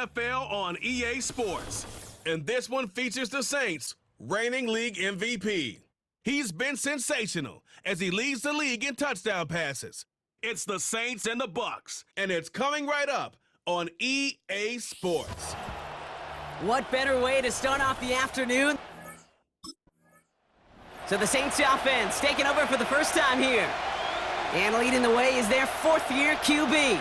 NFL on EA Sports. And this one features the Saints, reigning league MVP. He's been sensational as he leads the league in touchdown passes. It's the Saints and the Bucs, and it's coming right up on EA Sports. What better way to start off the afternoon? So the Saints offense taking over for the first time here. And leading the way is their fourth-year QB.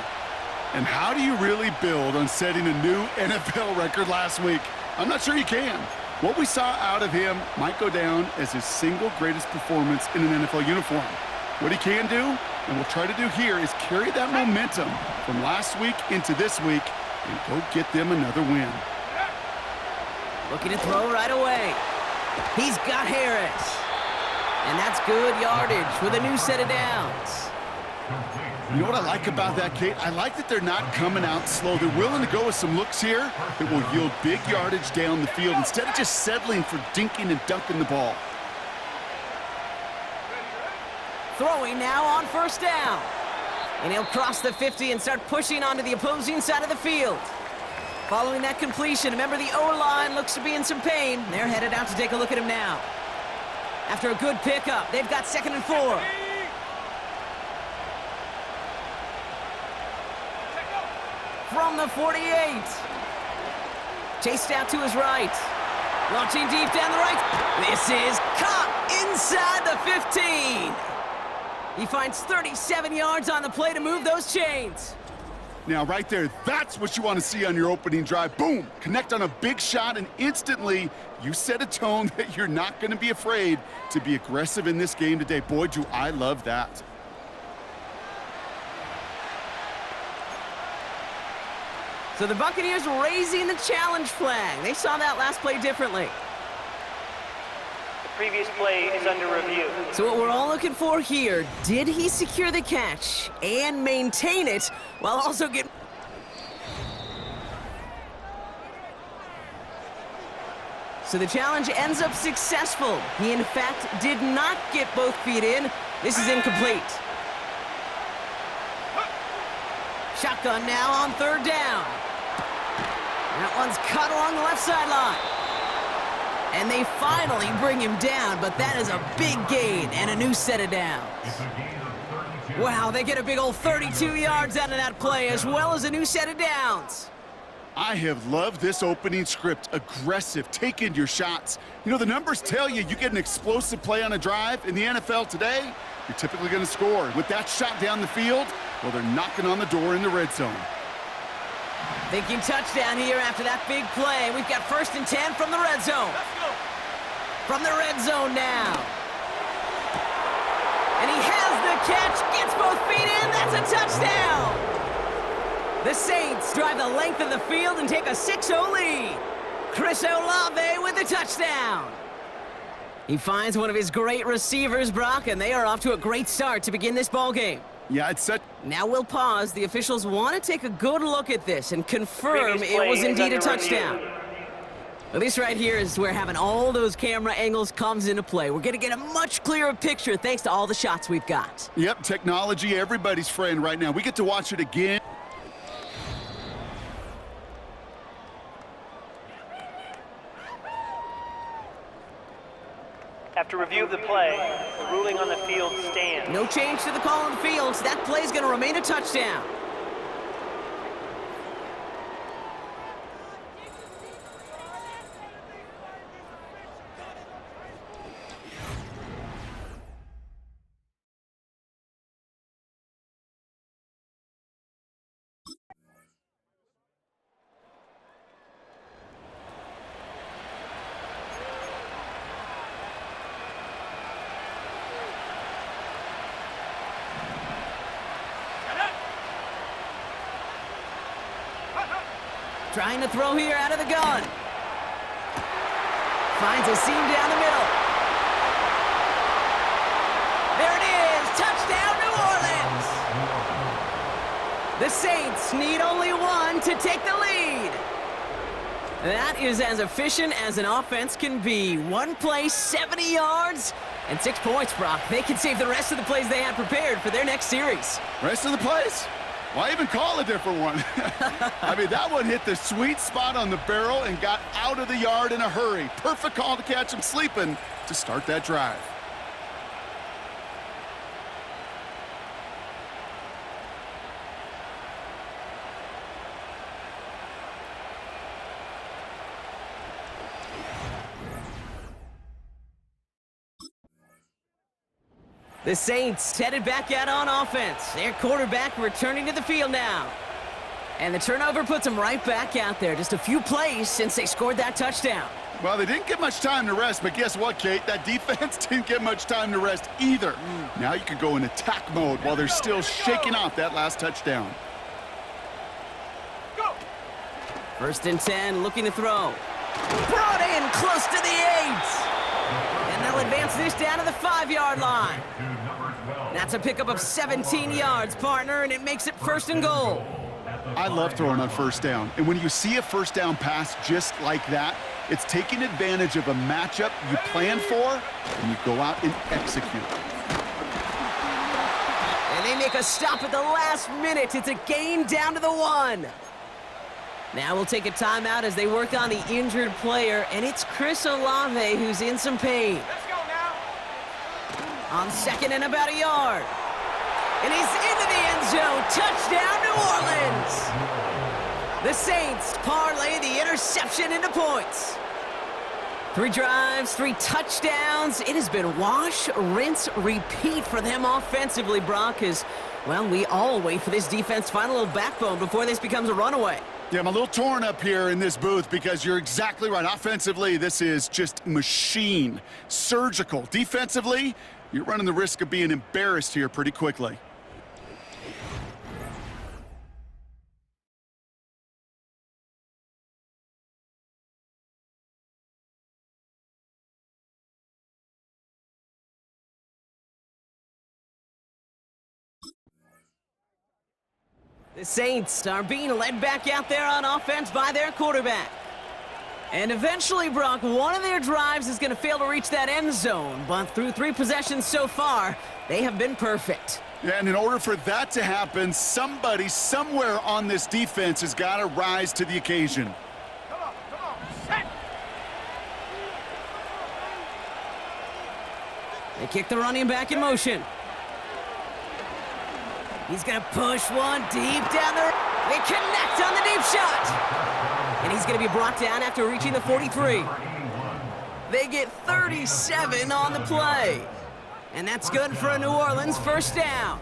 And how do you really build on setting a new NFL record last week? I'm not sure you can. What we saw out of him might go down as his single greatest performance in an NFL uniform. What he can do, and we'll try to do here, is carry that momentum from last week into this week and go get them another win. Looking to throw right away. He's got Harris. And that's good yardage with a new set of downs. You know what I like about that, Kate? I like that they're not coming out slow. They're willing to go with some looks here that will yield big yardage down the field instead of just settling for dinking and dunking the ball. Throwing now on first down. And he'll cross the 50 and start pushing onto the opposing side of the field. Following that completion, remember the O-line looks to be in some pain. They're headed out to take a look at him now. After a good pickup, they've got 2nd and 4. From the 48. Chased out to his right. Launching deep down the right. This is caught inside the 15. He finds 37 yards on the play to move those chains. Now, right there, that's what you want to see on your opening drive. Boom! Connect on a big shot, and instantly you set a tone that you're not going to be afraid to be aggressive in this game today. Boy, do I love that. So the Buccaneers raising the challenge flag. They saw that last play differently. The previous play is under review. So what we're all looking for here, did he secure the catch and maintain it while also getting... So the challenge ends up successful. He, in fact, did not get both feet in. This is incomplete. Shotgun now on 3rd down. That one's cut along the left sideline. And they finally bring him down, but that is a big gain and a new set of downs. Wow, they get a big old 32 yards out of that play, as well as a new set of downs. I have loved this opening script. Aggressive, taking your shots. You know, the numbers tell you get an explosive play on a drive. In the NFL today, you're typically going to score. With that shot down the field, well, they're knocking on the door in the red zone. Thinking touchdown here after that big play. We've got 1st and 10 from the red zone. From the red zone now. And he has the catch, gets both feet in, that's a touchdown! The Saints drive the length of the field and take a 6-0 lead. Chris Olave with the touchdown. He finds one of his great receivers, Brock, and they are off to a great start to begin this ballgame. Yeah, it's such... Now we'll pause. The officials want to take a good look at this and confirm it was indeed a touchdown. Well, this right here is where having all those camera angles comes into play. We're going to get a much clearer picture thanks to all the shots we've got. Yep, technology, everybody's friend right now. We get to watch it again. After review of the play, the ruling on the field stands. No change to the call on the field. So that play is going to remain a touchdown. Trying to throw here out of the gun. Finds a seam down the middle. There it is. Touchdown, New Orleans. The Saints need only one to take the lead. That is as efficient as an offense can be. One play, 70 yards, and 6 points, Brock. They can save the rest of the plays they had prepared for their next series. Rest of the plays? Why even call a different one? I mean, that one hit the sweet spot on the barrel and got out of the yard in a hurry. Perfect call to catch him sleeping to start that drive. The Saints headed back out on offense. Their quarterback returning to the field now. And the turnover puts them right back out there. Just a few plays since they scored that touchdown. Well, they didn't get much time to rest, but guess what, Kate? That defense didn't get much time to rest either. Now you can go in attack mode while they're still shaking off that last touchdown. First and 10, looking to throw. Brought in close to the 8. And they'll advance this down to the 5-yard line. That's a pickup of 17 yards, partner, and it makes it first and goal. I love throwing on first down. And when you see a first down pass just like that, it's taking advantage of a matchup you plan for, and you go out and execute. And they make a stop at the last minute. It's a gain down to the 1. Now we'll take a timeout as they work on the injured player, and it's Chris Olave who's in some pain. Let's go now. On second and about a yard. And he's into the end zone. Touchdown, New Orleans. The Saints parlay the interception into points. 3 drives, 3 touchdowns. It has been wash, rinse, repeat for them offensively, Brock, as, well, we all wait for this defense to find a little backbone before this becomes a runaway. Yeah, I'm a little torn up here in this booth because you're exactly right. Offensively, this is just machine. Surgical. Defensively, you're running the risk of being embarrassed here pretty quickly. The Saints are being led back out there on offense by their quarterback. And eventually, Brock, one of their drives is going to fail to reach that end zone. But through 3 possessions so far, they have been perfect. Yeah, and in order for that to happen, somebody somewhere on this defense has got to rise to the occasion. Come on, set. They kick the running back in motion. He's going to push one deep down the... They connect on the deep shot. And he's going to be brought down after reaching the 43. They get 37 on the play. And that's good for a New Orleans first down.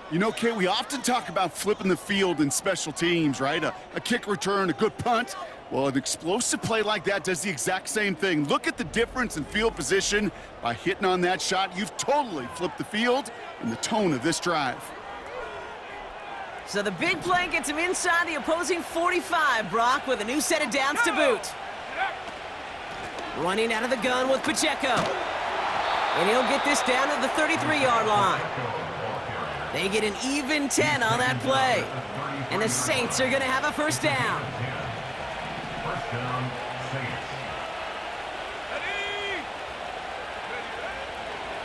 You know, Kate, we often talk about flipping the field in special teams, right? A kick return, a good punt. Well, an explosive play like that does the exact same thing. Look at the difference in field position. By hitting on that shot, you've totally flipped the field and the tone of this drive. So the big play gets him inside the opposing 45, Brock, with a new set of downs to boot. Running out of the gun with Pacheco. And he'll get this down to the 33-yard line. They get an even 10 on that play. And the Saints are going to have a first down. First down, Saints.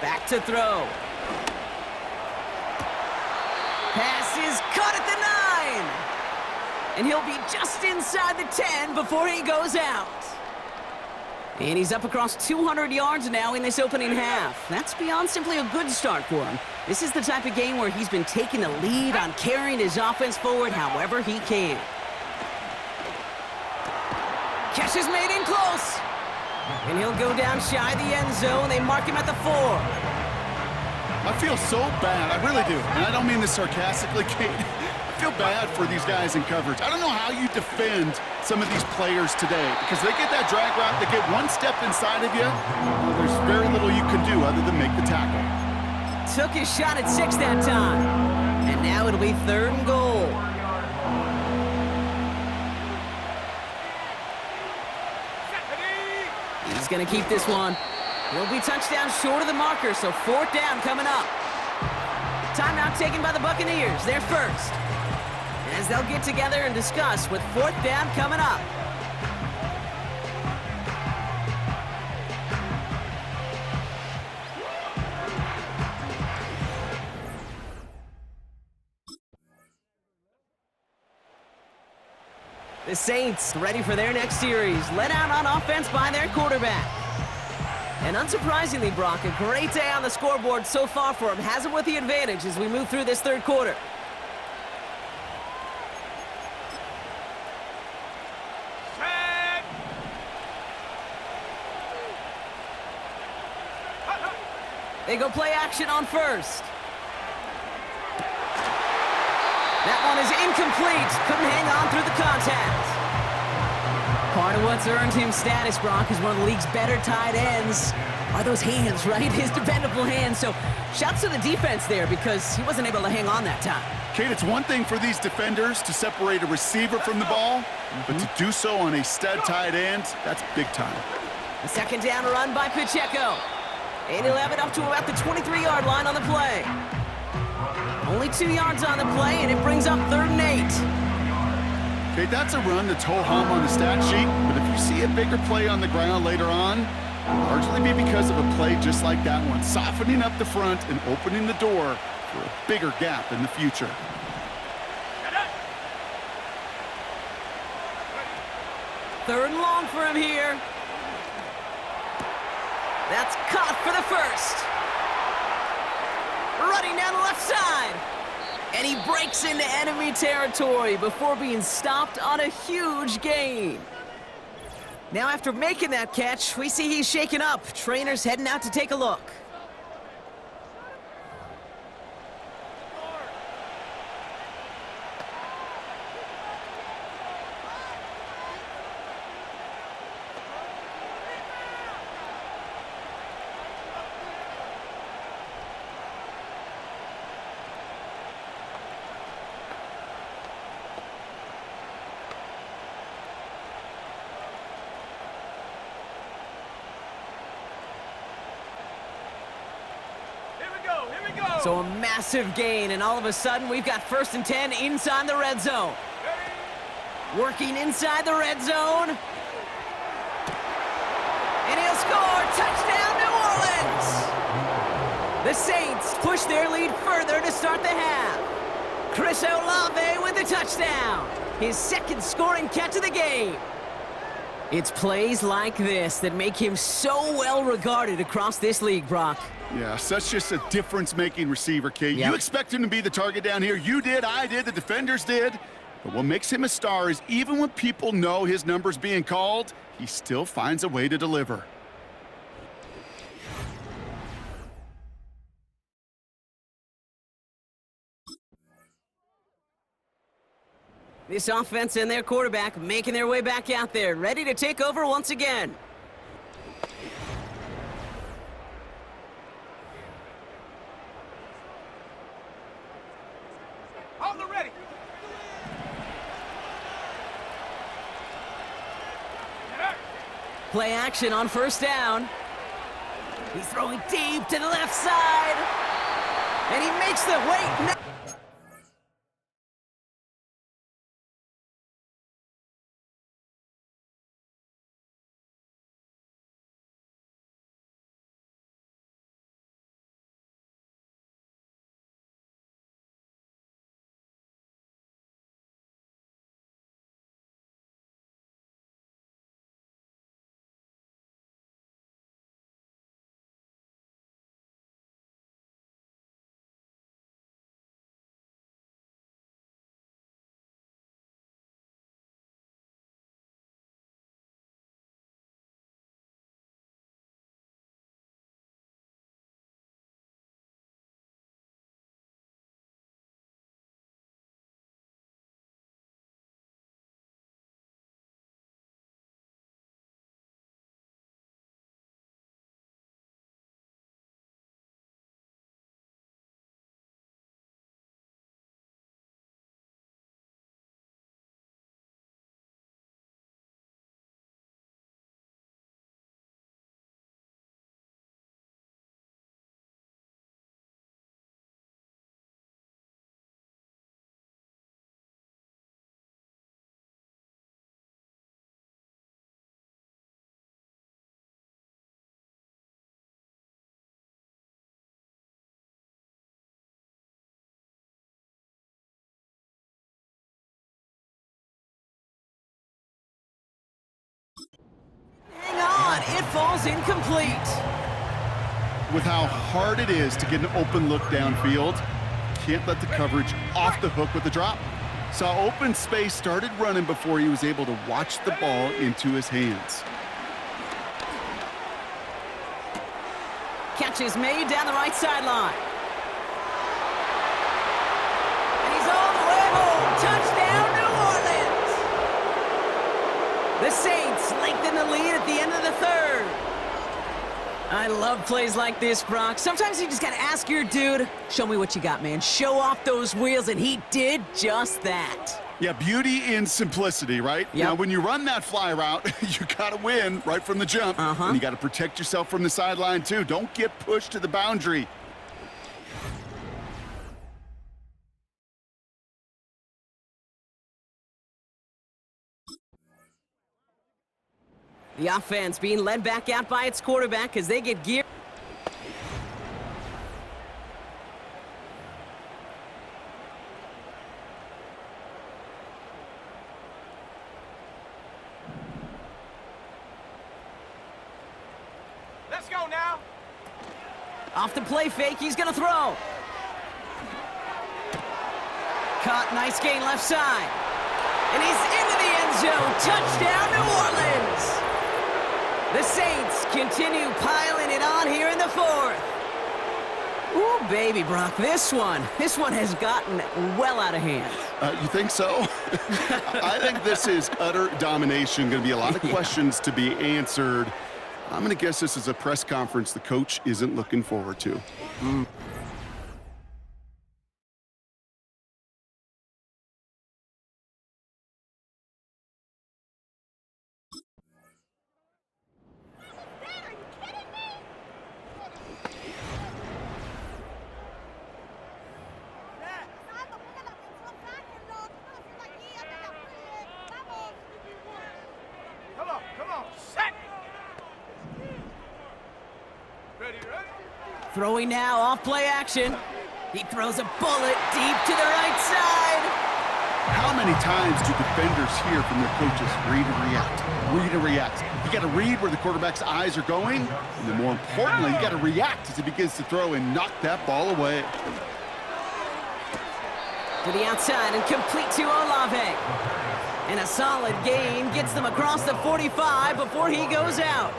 Back to throw. Pass is caught at the 9. And he'll be just inside the 10 before he goes out. And he's up across 200 yards now in this opening half. That's beyond simply a good start for him. This is the type of game where he's been taking the lead on carrying his offense forward however he can. Catch is made in close. And he'll go down shy of the end zone. They mark him at the 4. I feel so bad, I really do. And I don't mean this sarcastically, Kate. I feel bad for these guys in coverage. I don't know how you defend some of these players today because they get that drag route, they get one step inside of you, well, there's very little you can do other than make the tackle. Took his shot at 6 that time. And now it'll be 3rd and goal. He's going to keep this one. He'll be touchdown short of the marker, so 4th down coming up. Timeout taken by the Buccaneers, their first. As they'll get together and discuss with 4th down coming up. The Saints ready for their next series, led out on offense by their quarterback. And unsurprisingly, Brock, a great day on the scoreboard so far for him. Has him with the advantage as we move through this third quarter. They go play action on first. That one is incomplete. Couldn't hang on through the contact. Part of what's earned him status, Brock, is one of the league's better tight ends. Are those hands, right? His dependable hands. So shouts to the defense there because he wasn't able to hang on that time. Kate, it's one thing for these defenders to separate a receiver from the ball, but to do so on a stud tight end, that's big time. The second down run by Pacheco. And he'll have it up to about the 23-yard line on the play. Only 2 yards on the play, and it brings up 3rd and 8. Okay, that's a run that's ho-hum on the stat sheet, but if you see a bigger play on the ground later on, it'll largely be because of a play just like that one, softening up the front and opening the door for a bigger gap in the future. Third and long for him here. That's caught for the first. Running down the left side. And he breaks into enemy territory before being stopped on a huge gain. Now after making that catch, we see he's shaken up. Trainer's heading out to take a look. So a massive gain, and all of a sudden we've got 1st and 10 inside the red zone. Working inside the red zone. And he'll score. Touchdown, New Orleans! The Saints push their lead further to start the half. Chris Olave with the touchdown. His 2nd scoring catch of the game. It's plays like this that make him so well regarded across this league, Brock. Yeah, such just a difference-making receiver, Kate. Yep. You expect him to be the target down here. You did, I did, the defenders did. But what makes him a star is even when people know his number's being called, he still finds a way to deliver. This offense and their quarterback making their way back out there, ready to take over once again. On the ready. Play action on 1st down. He's throwing deep to the left side. And he makes the wait. but it falls incomplete. With how hard it is to get an open look downfield, can't let the coverage off the hook with the drop. Saw open space, started running before he was able to watch the ball into his hands. Catch is made down the right sideline. And he's all the way home. Touchdown, New Orleans. The Saints lengthen the lead at the end of the third. I love plays like this, Brock. Sometimes you just got to ask your dude, show me what you got, man. Show off those wheels, and he did just that. Yeah, beauty in simplicity, right? Yep. Now, when you run that fly route, you got to win right from the jump. And you got to protect yourself from the sideline, too. Don't get pushed to the boundary. The offense being led back out by its quarterback as they get geared. Let's go now. Off the play fake, he's gonna throw. Caught, nice gain left side. And he's into the end zone. Touchdown, New Orleans. The Saints continue piling it on here in the fourth. Ooh, baby, Brock, this one has gotten well out of hand. You think so? I think this is utter domination. Going to be a lot of questions to be answered. I'm going to guess this is a press conference the coach isn't looking forward to. Throwing now, off play action. He throws a bullet deep to the right side. How many times do defenders hear from their coaches, read and react, read and react? You got to read where the quarterback's eyes are going, and then more importantly, you got to react as he begins to throw and knock that ball away. To the outside and complete to Olave. And a solid gain gets them across the 45 before he goes out.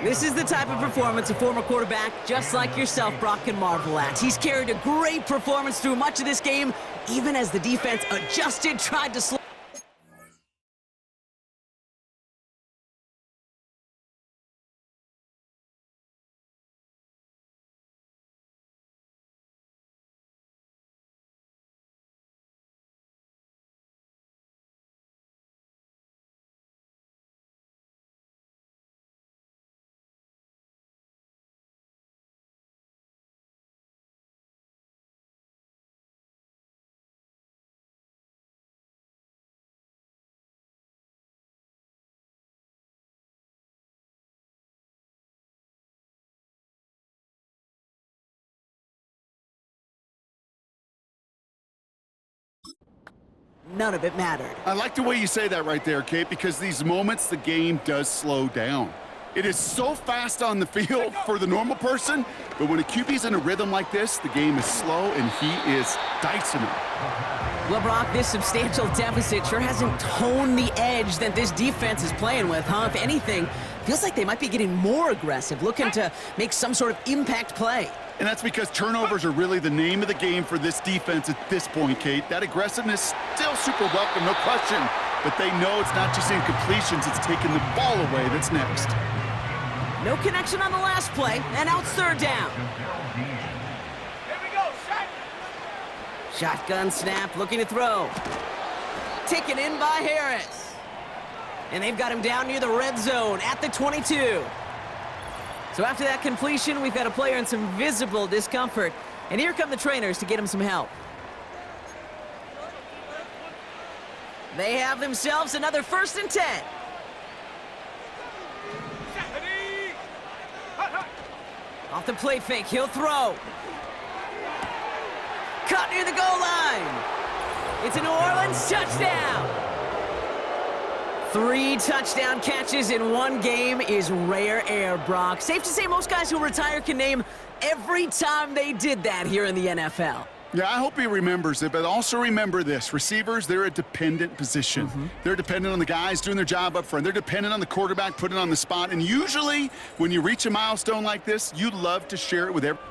This is the type of performance a former quarterback, just like yourself, Brock, can marvel at. He's carried a great performance through much of this game, even as the defense adjusted, tried to slow. None of it mattered. I like the way you say that right there, Kate, because these moments the game does slow down. It is so fast on the field for the normal person, but when a QB's in a rhythm like this, the game is slow and he is dicing it. Well, Brock, this substantial deficit sure hasn't toned the edge that this defense is playing with, huh? If anything, feels like they might be getting more aggressive, looking to make some sort of impact play. And that's because turnovers are really the name of the game for this defense at this point, Kate. That aggressiveness still super welcome, no question. But they know it's not just incompletions, it's taking the ball away that's next. No connection on the last play, and now it's third down. Here we go, shot. Shotgun snap, looking to throw. Taken in by Harris. And they've got him down near the red zone at the 22. So after that completion, we've got a player in some visible discomfort. And here come the trainers to get him some help. They have themselves another 1st and 10. Off the play fake, he'll throw. Caught near the goal line. It's a New Orleans touchdown. 3 touchdown catches in one game is rare air, Brock. Safe to say most guys who retire can name every time they did that here in the NFL. Yeah, I hope he remembers it, but also remember this. Receivers, they're a dependent position. They're dependent on the guys doing their job up front. They're dependent on the quarterback putting it on the spot. And usually, when you reach a milestone like this, you love to share it with everyone.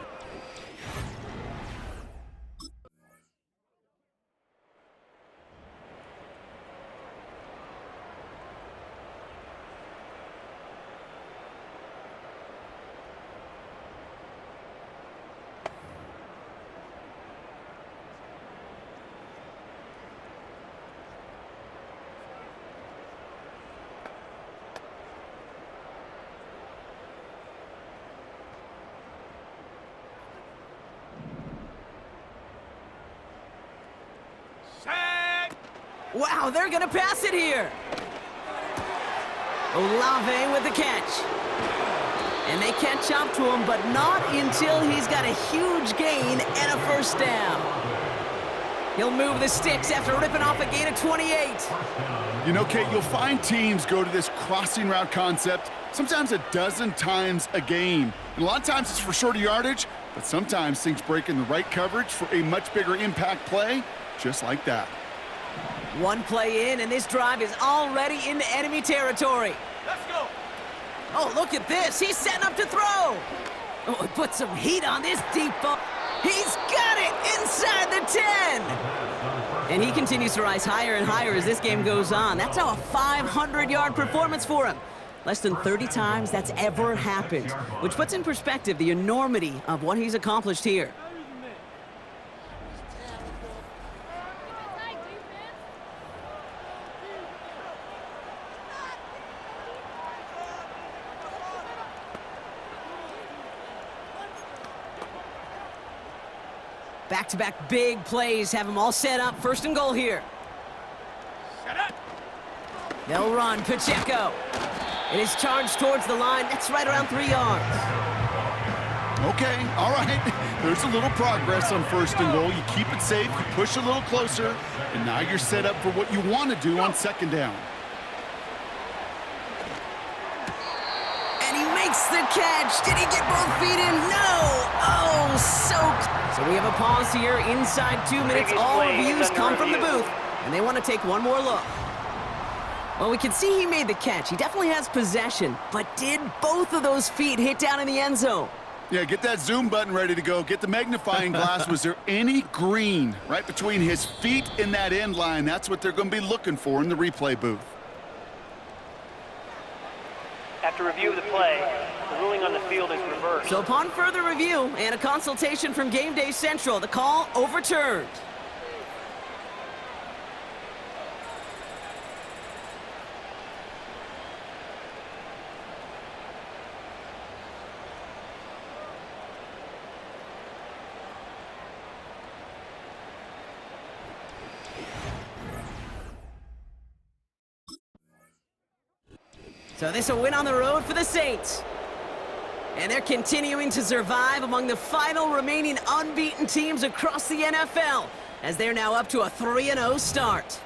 Wow, they're going to pass it here. Olave with the catch. And they catch up to him, but not until he's got a huge gain and a first down. He'll move the sticks after ripping off a gain of 28. You know, Kate, you'll find teams go to this crossing route concept sometimes a dozen times a game. And a lot of times it's for shorter yardage, but sometimes things break in the right coverage for a much bigger impact play, just like that. One play in, and this drive is already into enemy territory. Let's go. Oh, look at this. He's setting up to throw. Oh, put some heat on this deep ball. He's got it inside the 10. And he continues to rise higher and higher as this game goes on. That's how a 500-yard performance for him. Less than 30 times that's ever happened, which puts in perspective the enormity of what he's accomplished here. Back-to-back big plays have them all set up. First and goal here. They'll run. Pacheco. It is charged towards the line. That's right around 3 yards. Okay, all right. There's a little progress on first and goal. You keep it safe, you push a little closer, and now you're set up for what you want to do on second down. And he makes the catch. Did he get both feet in? No. Oh, so we have a pause here inside 2 minutes. All reviews come from the booth, and they want to take one more look. Well, we can see he made the catch. He definitely has possession, but did both of those feet hit down in the end zone? Yeah, get that zoom button ready to go. Get the magnifying glass. Was there any green right between his feet and that end line? That's what they're going to be looking for in the replay booth. After review of the play, the ruling on the field is reversed. So upon further review and a consultation from Game Day Central, the call overturned. So this a win on the road for the Saints. And they're continuing to survive among the final remaining unbeaten teams across the NFL, as they're now up to a 3-0 start.